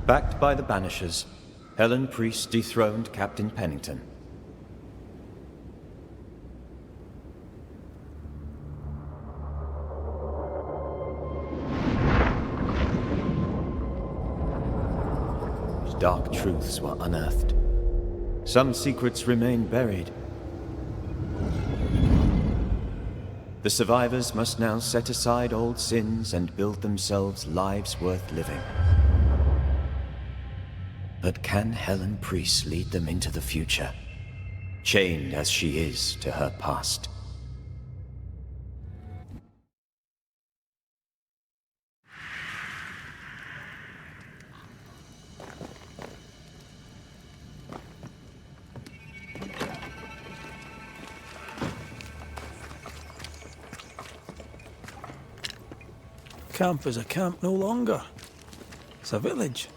Backed by the Banishers, Helen Priest dethroned Captain Pennington. Dark truths were unearthed. Some secrets remain buried. The survivors must now set aside old sins and build themselves lives worth living. But can Helen Priest lead them into the future, chained as she is to her past? Camp is a camp no longer. It's a village.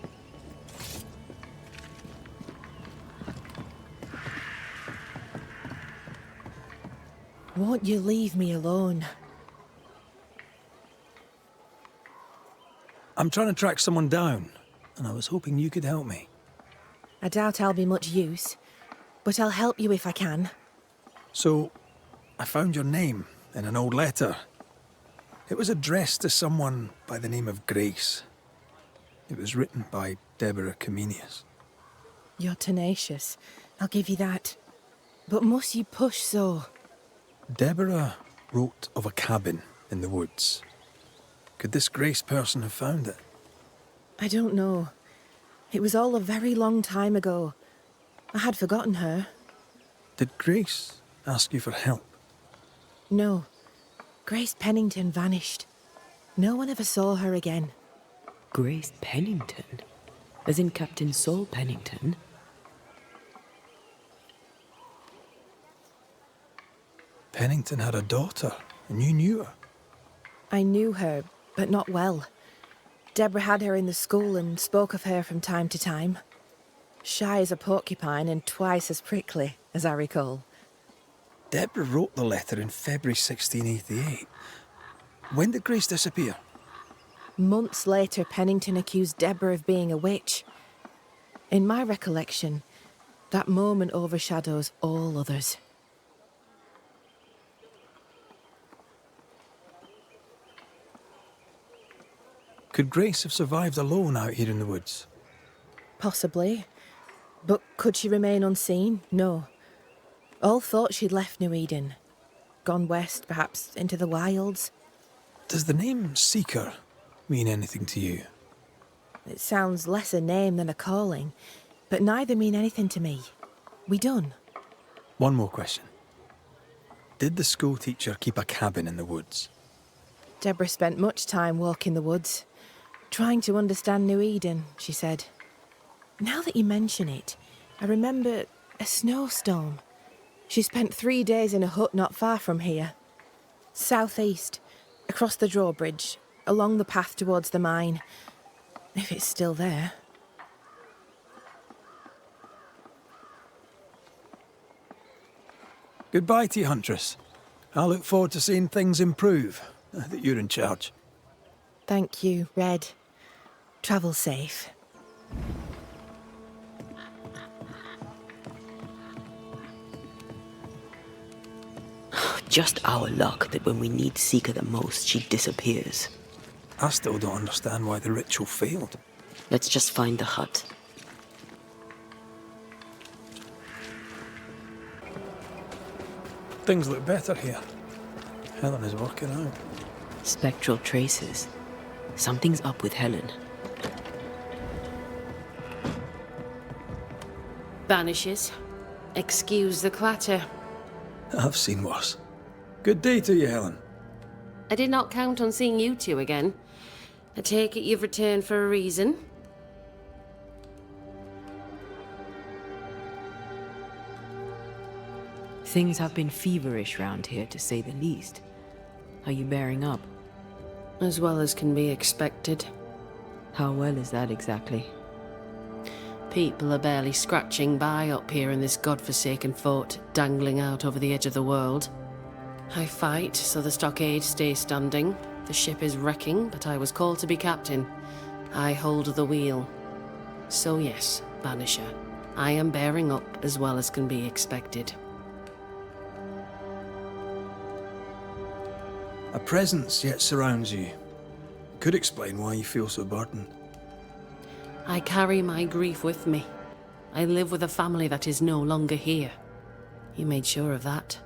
Won't you leave me alone? I'm trying to track someone down, and I was hoping you could help me. I doubt I'll be much use, but I'll help you if I can. So, I found your name in an old letter. It was addressed to someone by the name of Grace. It was written by Deborah Comenius. You're tenacious, I'll give you that. But must you push so? Deborah wrote of a cabin in the woods. Could this Grace person have found it? I don't know. It was all a very long time ago. I had forgotten her. Did Grace ask you for help? No. Grace Pennington vanished. No one ever saw her again. Grace Pennington? As in Captain Saul Pennington? Pennington had a daughter, and you knew her. I knew her, but not well. Deborah had her in the school and spoke of her from time to time. Shy as a porcupine and twice as prickly, as I recall. Deborah wrote the letter in February 1688. When did Grace disappear? Months later, Pennington accused Deborah of being a witch. In my recollection, that moment overshadows all others. Could Grace have survived alone out here in the woods? Possibly. But could she remain unseen? No. All thought she'd left New Eden. Gone west, perhaps into the wilds. Does the name Seeker mean anything to you? It sounds less a name than a calling, but neither mean anything to me. We done. One more question. Did the school teacher keep a cabin in the woods? Deborah spent much time walking the woods, trying to understand New Eden, she said. Now that you mention it, I remember a snowstorm. She spent 3 days in a hut not far from here. Southeast, across the drawbridge, along the path towards the mine. If it's still there. Goodbye to you, Huntress. I look forward to seeing things improve, now that you're in charge. Thank you, Red. Travel safe. Just our luck that when we need Seeker the most, she disappears. I still don't understand why the ritual failed. Let's just find the hut. Things look better here. Helen is working out. Spectral traces. Something's up with Helen. Banishers. Excuse the clatter. I've seen worse. Good day to you, Helen. I did not count on seeing you two again. I take it you've returned for a reason? Things have been feverish round here, to say the least. Are you bearing up? As well as can be expected. How well is that exactly? People are barely scratching by up here in this godforsaken fort, dangling out over the edge of the world. I fight so the stockade stays standing. The ship is wrecking, but I was called to be captain. I hold the wheel. So yes, Banisher, I am bearing up as well as can be expected. A presence yet surrounds you. Could explain why you feel so burdened. I carry my grief with me. I live with a family that is no longer here. You made sure of that?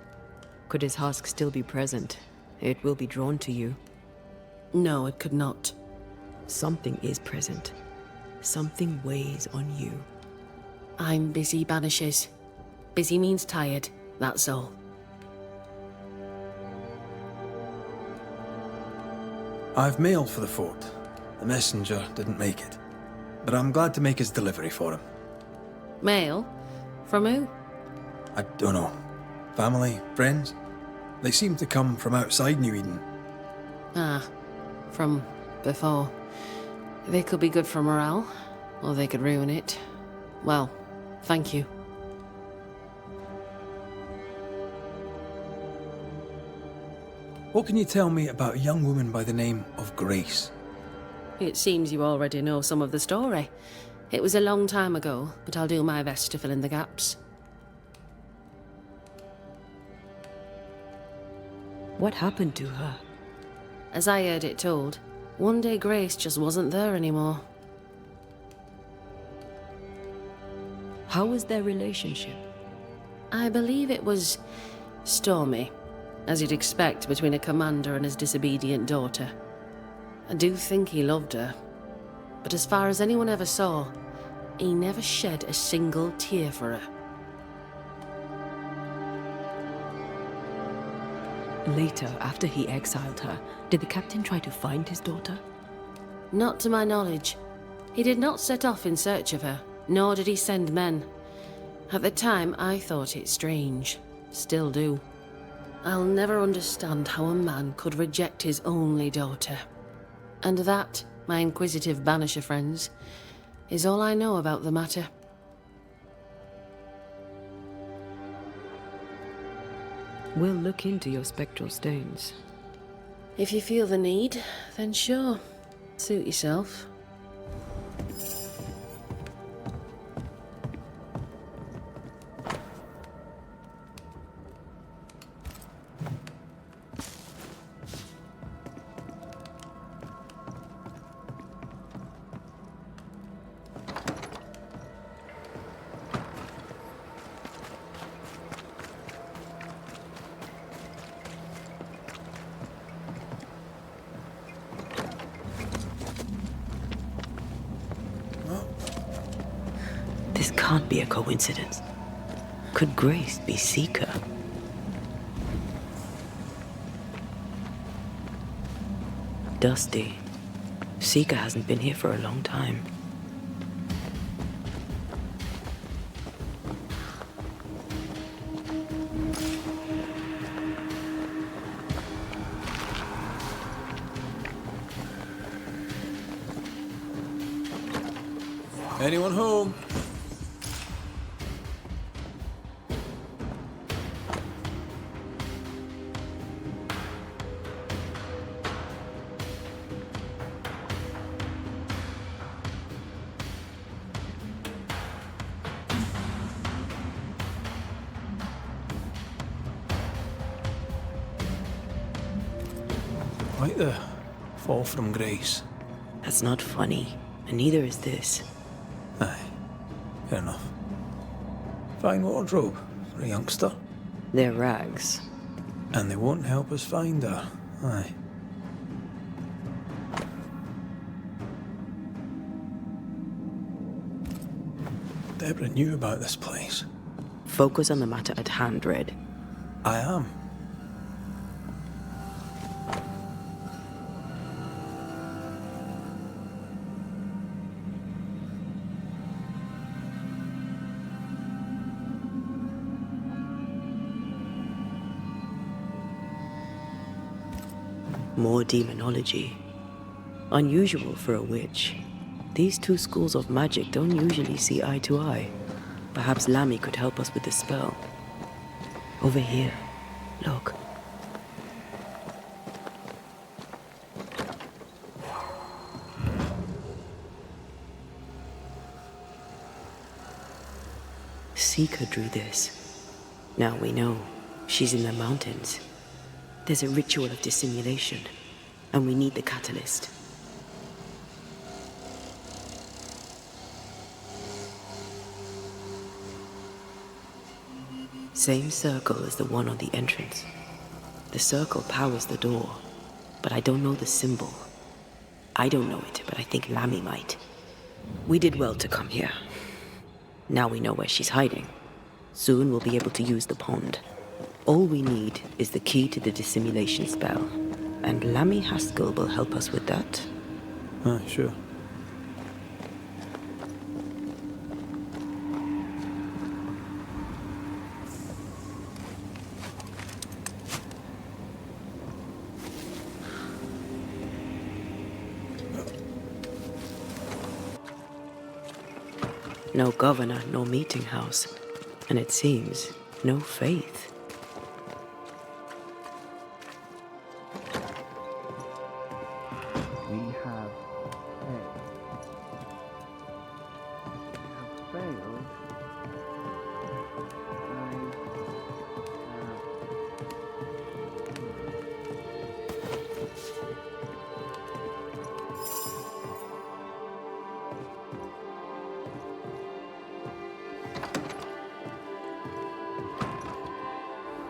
Could his husk still be present? It will be drawn to you. No, it could not. Something is present. Something weighs on you. I'm busy, Banishers. Busy means tired, that's all. I've mailed for the fort. The messenger didn't make it. But I'm glad to make his delivery for him. Mail? From who? I don't know. Family? Friends? They seem to come from outside New Eden. Ah, from before. They could be good for morale, or they could ruin it. Well, thank you. What can you tell me about a young woman by the name of Grace? It seems you already know some of the story. It was a long time ago, but I'll do my best to fill in the gaps. What happened to her? As I heard it told, one day Grace just wasn't there anymore. How was their relationship? I believe it was stormy, as you'd expect between a commander and his disobedient daughter. I do think he loved her, but as far as anyone ever saw, he never shed a single tear for her. Later, after he exiled her, did the captain try to find his daughter? Not to my knowledge. He did not set off in search of her, nor did he send men. At the time, I thought it strange. Still do. I'll never understand how a man could reject his only daughter. And that, my inquisitive Banisher friends, is all I know about the matter. We'll look into your spectral stones. If you feel the need, then sure. Suit yourself. This can't be a coincidence. Could Grace be Seeker? Dusty. Seeker hasn't been here for a long time. Anyone home? Quite the fall from grace. That's not funny, and neither is this. Aye, fair enough. Fine wardrobe for a youngster. They're rags. And they won't help us find her. Aye. Deborah knew about this place. Focus on the matter at hand, Red. I am. More demonology. Unusual for a witch. These two schools of magic don't usually see eye to eye. Perhaps Lammy could help us with the spell. Over here. Look. Seeker drew this. Now we know. She's in the mountains. There's a ritual of dissimulation, and we need the catalyst. Same circle as the one on the entrance. The circle powers the door, but I don't know the symbol. I don't know it, but I think Lammy might. We did well to come here. Now we know where she's hiding. Soon we'll be able to use the pond. All we need is the key to the dissimulation spell, and Lammy Haskell will help us with that. Sure. No governor, no meeting house, and it seems no faith. We have failed.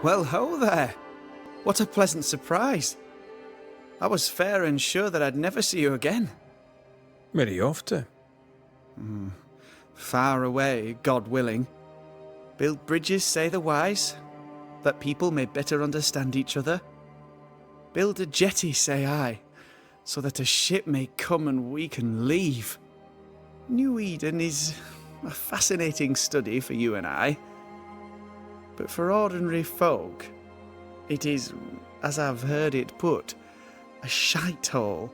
Well, ho there! What a pleasant surprise. I was fair and sure that I'd never see you again. Where are you off to? Far away, God willing. Build bridges, say the wise, that people may better understand each other. Build a jetty, say I, so that a ship may come and we can leave. New Eden is a fascinating study for you and I. But for ordinary folk, it is, as I've heard it put, a shite hole.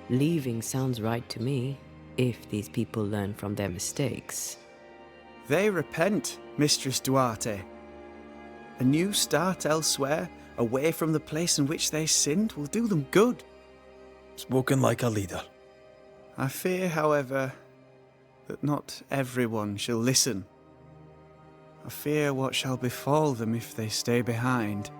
Leaving sounds right to me, if these people learn from their mistakes. They repent, Mistress Duarte. A new start elsewhere, away from the place in which they sinned, will do them good. Spoken like a leader. I fear, however, that not everyone shall listen. I fear what shall befall them if they stay behind.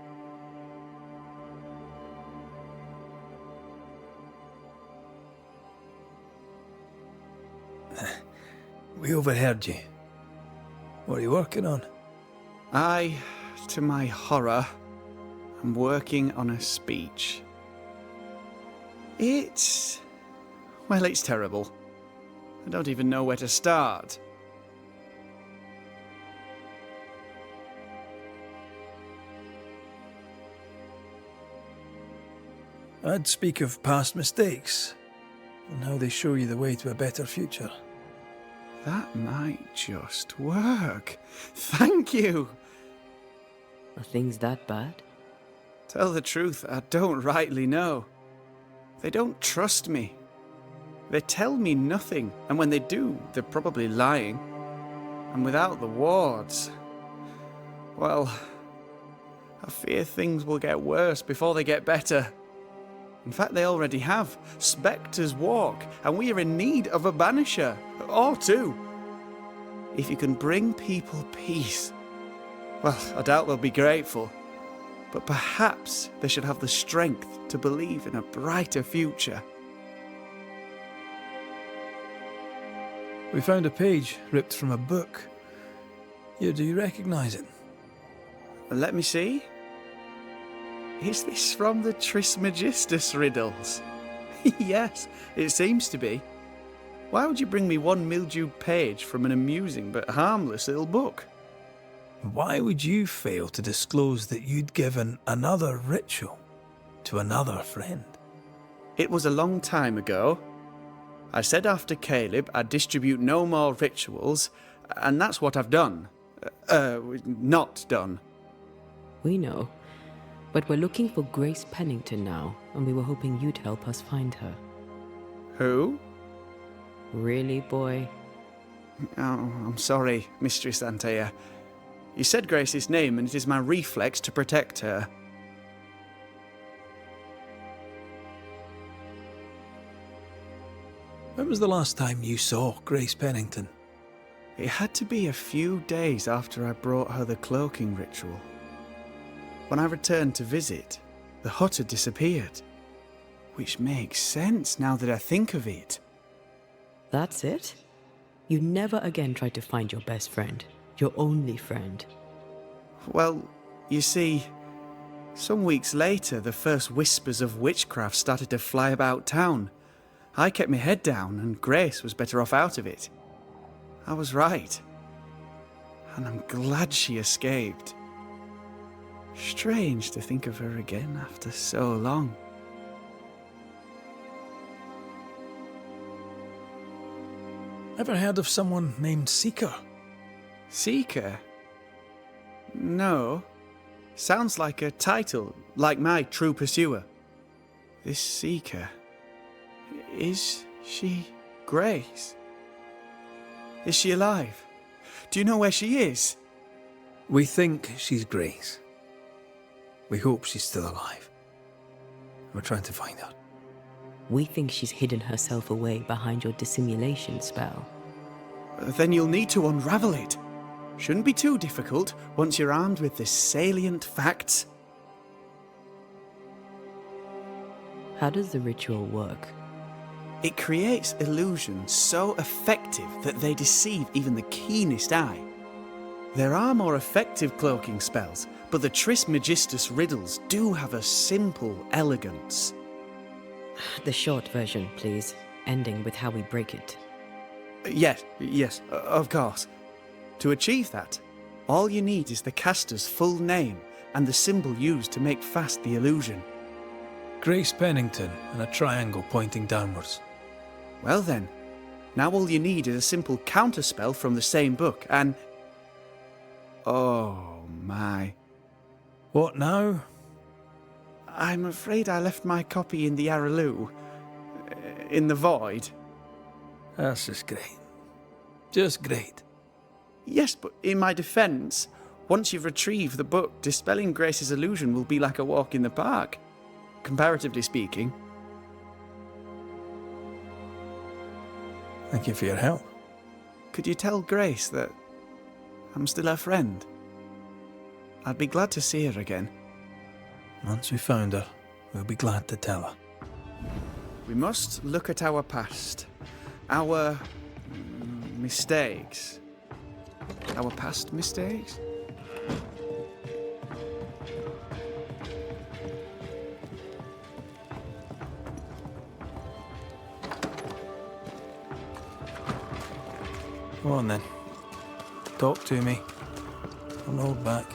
We overheard you. What are you working on? I, to my horror, am working on a speech. It's terrible. I don't even know where to start. I'd speak of past mistakes and how they show you the way to a better future. That might just work. Thank you! Are things that bad? Tell the truth, I don't rightly know. They don't trust me. They tell me nothing, and when they do, they're probably lying. And without the wards, well, I fear things will get worse before they get better. In fact, they already have. Spectres walk, and we are in need of a banisher, or two. If you can bring people peace, well, I doubt they'll be grateful. But perhaps they should have the strength to believe in a brighter future. We found a page ripped from a book. Here, do you recognize it? Let me see. Is this from the Trismegistus riddles? Yes, it seems to be. Why would you bring me one mildewed page from an amusing but harmless little book? Why would you fail to disclose that you'd given another ritual to another friend? It was a long time ago. I said after Caleb I'd distribute no more rituals, and that's what I've done. Not done. We know. But we're looking for Grace Pennington now, and we were hoping you'd help us find her. Who? Really, boy? Oh, I'm sorry, Mistress Antea. You said Grace's name, and it is my reflex to protect her. When was the last time you saw Grace Pennington? It had to be a few days after I brought her the cloaking ritual. When I returned to visit, the hut had disappeared. Which makes sense now that I think of it. That's it? You never again tried to find your best friend, your only friend. Well, you see, some weeks later, the first whispers of witchcraft started to fly about town. I kept my head down, and Grace was better off out of it. I was right. And I'm glad she escaped. Strange to think of her again after so long. Ever heard of someone named Seeker? Seeker? No. Sounds like a title, like my True Pursuer. This Seeker... Is she Grace? Is she alive? Do you know where she is? We think she's Grace. We hope she's still alive. We're trying to find her. We think she's hidden herself away behind your dissimulation spell. Then you'll need to unravel it. Shouldn't be too difficult once you're armed with the salient facts. How does the ritual work? It creates illusions so effective that they deceive even the keenest eye. There are more effective cloaking spells, but the Trismegistus riddles do have a simple elegance. The short version, please, ending with how we break it. Yes, of course. To achieve that, all you need is the caster's full name and the symbol used to make fast the illusion. Grace Pennington and a triangle pointing downwards. Well then, now all you need is a simple counterspell from the same book and... Oh my. What now? I'm afraid I left my copy in the Araloo. In the void. That's just great. Just great. Yes, but in my defence, once you've retrieved the book, dispelling Grace's illusion will be like a walk in the park, comparatively speaking. Thank you for your help. Could you tell Grace that I'm still her friend? I'd be glad to see her again. Once we found her, we'll be glad to tell her. We must look at our past. Our mistakes. Our past mistakes? Come on then. Talk to me. Don't hold back.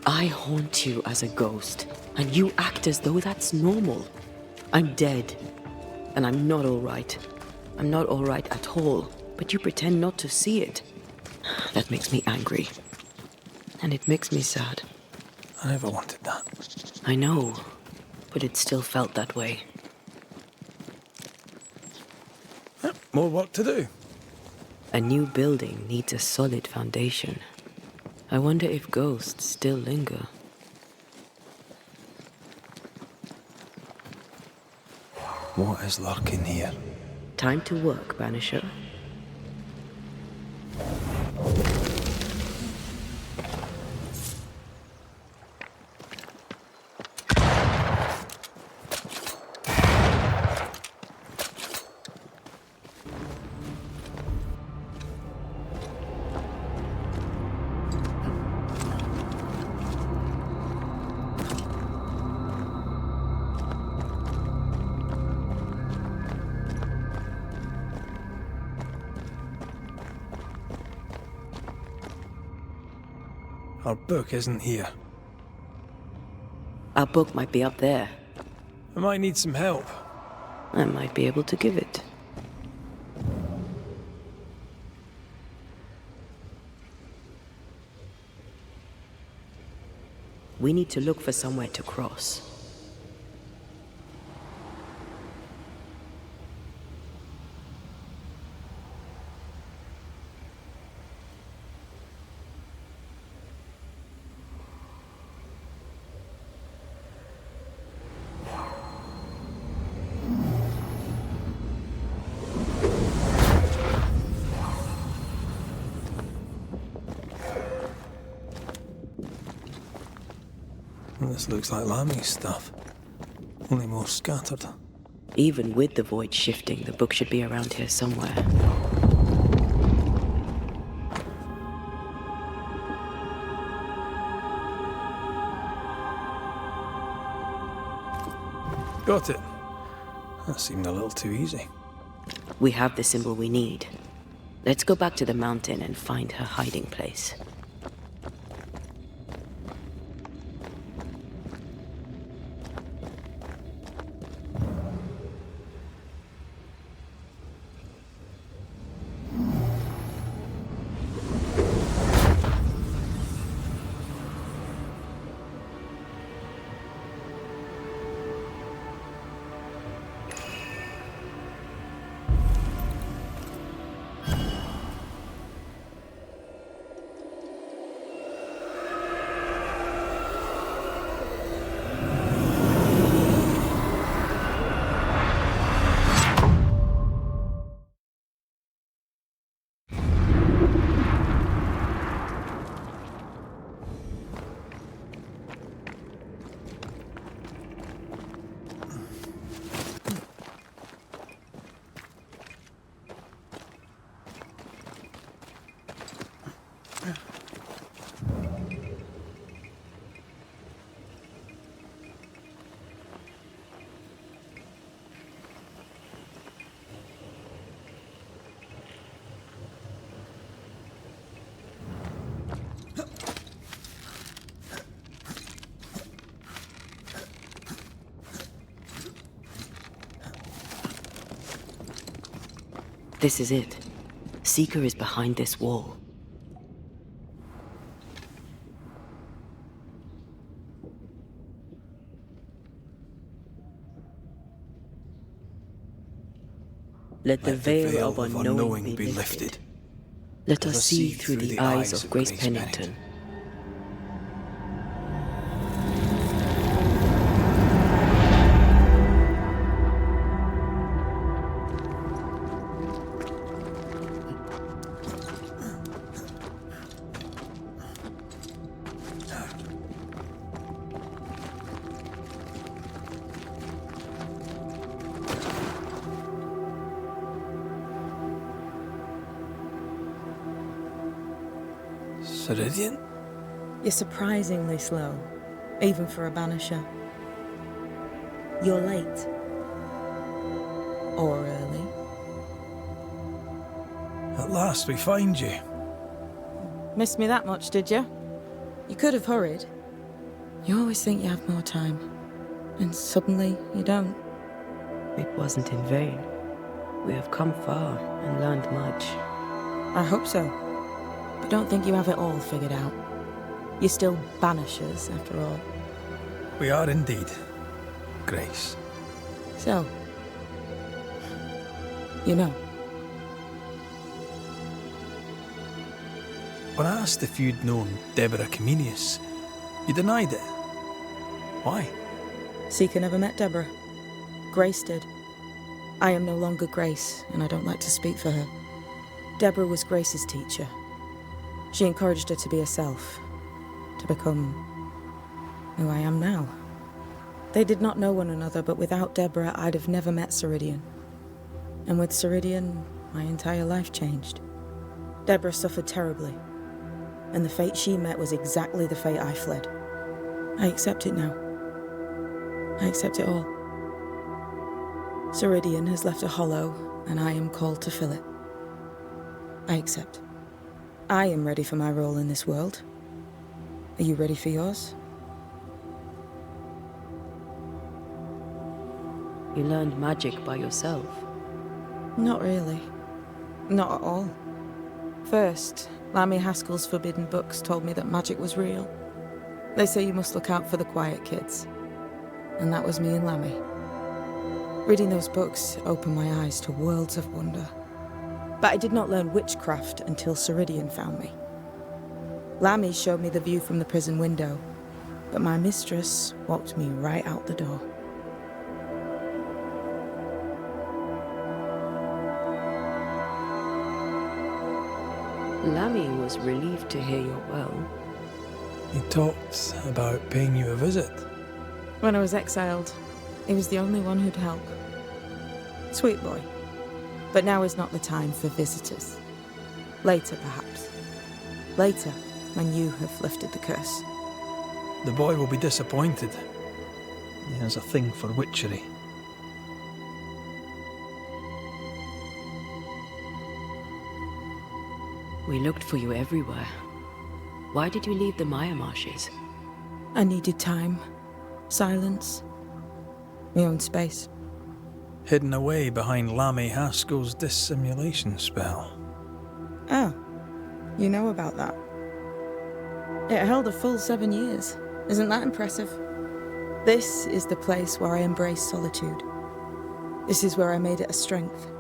I haunt you as a ghost, and you act as though that's normal. I'm dead, and I'm not all right. I'm not all right at all, but you pretend not to see it. That makes me angry, and it makes me sad. I never wanted that. I know, but it still felt that way. More work to do. A new building needs a solid foundation. I wonder if ghosts still linger. What is lurking here? Time to work, Banisher. Our book isn't here. Our book might be up there. I might need some help. I might be able to give it. We need to look for somewhere to cross. Well, this looks like Lami's stuff. Only more scattered. Even with the void shifting, the book should be around here somewhere. Got it. That seemed a little too easy. We have the symbol we need. Let's go back to the mountain and find her hiding place. This is it. Seeker is behind this wall. Let the veil of unknowing be lifted. Let us see through the eyes of Grace Pennington. Ceridian? You're surprisingly slow, even for a Banisher. You're late. Or early. At last we find you. Missed me that much, did you? You could have hurried. You always think you have more time, and suddenly you don't. It wasn't in vain. We have come far and learned much. I hope so. But don't think you have it all figured out. You're still Banishers, after all. We are indeed, Grace. So, you know. When I asked if you'd known Deborah Comenius, you denied it. Why? Seeker never met Deborah. Grace did. I am no longer Grace, and I don't like to speak for her. Deborah was Grace's teacher. She encouraged her to be herself, to become who I am now. They did not know one another, but without Deborah, I'd have never met Ceridian. And with Ceridian, my entire life changed. Deborah suffered terribly, and the fate she met was exactly the fate I fled. I accept it now. I accept it all. Ceridian has left a hollow, and I am called to fill it. I accept. I am ready for my role in this world. Are you ready for yours? You learned magic by yourself. Not really. Not at all. First, Lamy Haskell's forbidden books told me that magic was real. They say you must look out for the quiet kids. And that was me and Lamy. Reading those books opened my eyes to worlds of wonder. But I did not learn witchcraft until Ceridian found me. Lamy showed me the view from the prison window, but my mistress walked me right out the door. Lamy was relieved to hear you're well. He talked about paying you a visit. When I was exiled, he was the only one who'd help. Sweet boy. But now is not the time for visitors. Later, perhaps. Later, when you have lifted the curse. The boy will be disappointed. He has a thing for witchery. We looked for you everywhere. Why did you leave the Maya marshes? I needed time, silence, my own space. Hidden away behind Lammy Haskell's dissimulation spell. Oh, you know about that. It held a full 7 years. Isn't that impressive? This is the place where I embraced solitude. This is where I made it a strength.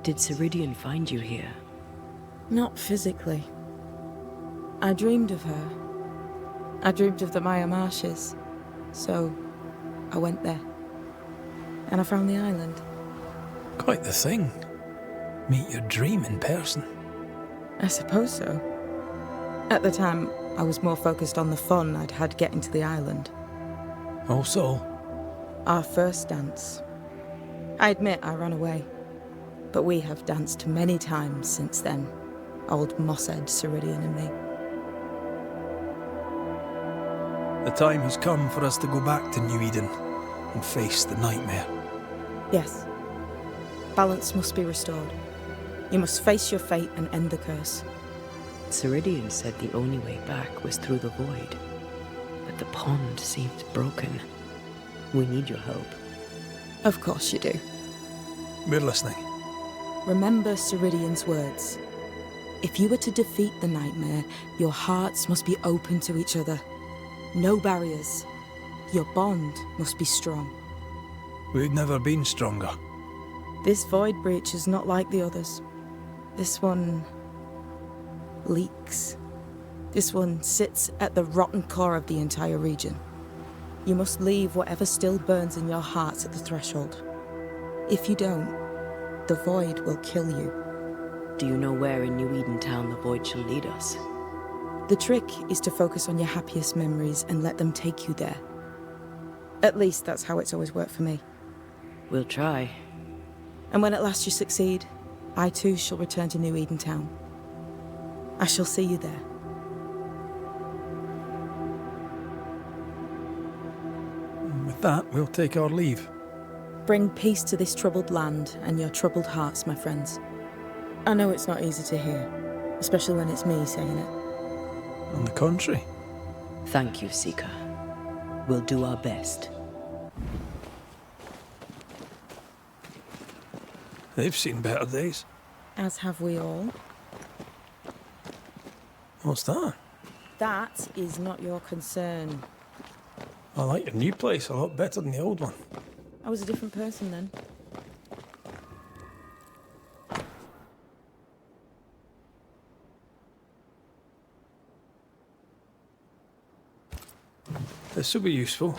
Did Ceridian find you here? Not physically. I dreamed of her. I dreamed of the Maya marshes. So, I went there. And I found the island. Quite the thing. Meet your dream in person. I suppose so. At the time, I was more focused on the fun I'd had getting to the island. Also, Our first dance. I admit I ran away. But we have danced many times since then. Old Mosshead, Ceridian and me. the time has come for us to go back to New Eden and face the nightmare. Yes. Balance must be restored. You must face your fate and end the curse. Ceridian said the only way back was through the void. But the pond seemed broken. We need your help. Of course you do. We're listening. Remember Ceridian's words. If you were to defeat the nightmare, your hearts must be open to each other. No barriers. Your bond must be strong. We've never been stronger. This void breach is not like the others. This one leaks. This one sits at the rotten core of the entire region. You must leave whatever still burns in your hearts at the threshold. If you don't, the void will kill you. Do you know where in New Eden Town the void shall lead us? The trick is to focus on your happiest memories and let them take you there. At least that's how it's always worked for me. We'll try. And when at last you succeed, I too shall return to New Eden Town. I shall see you there. And with that, we'll take our leave. Bring peace to this troubled land and your troubled hearts, my friends. I know it's not easy to hear, especially when it's me saying it. On the contrary. Thank you, Seeker. We'll do our best. They've seen better days. As have we all. What's that? That is not your concern. I like your new place a lot better than the old one. I was a different person then. This will be useful.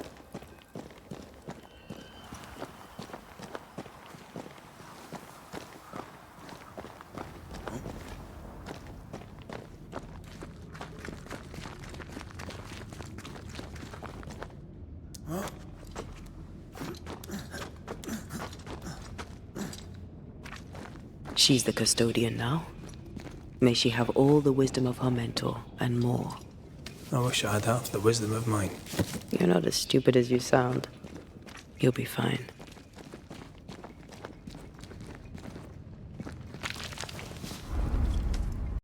She's the custodian now. May she have all the wisdom of her mentor and more. I wish I had half the wisdom of mine. You're not as stupid as you sound. You'll be fine.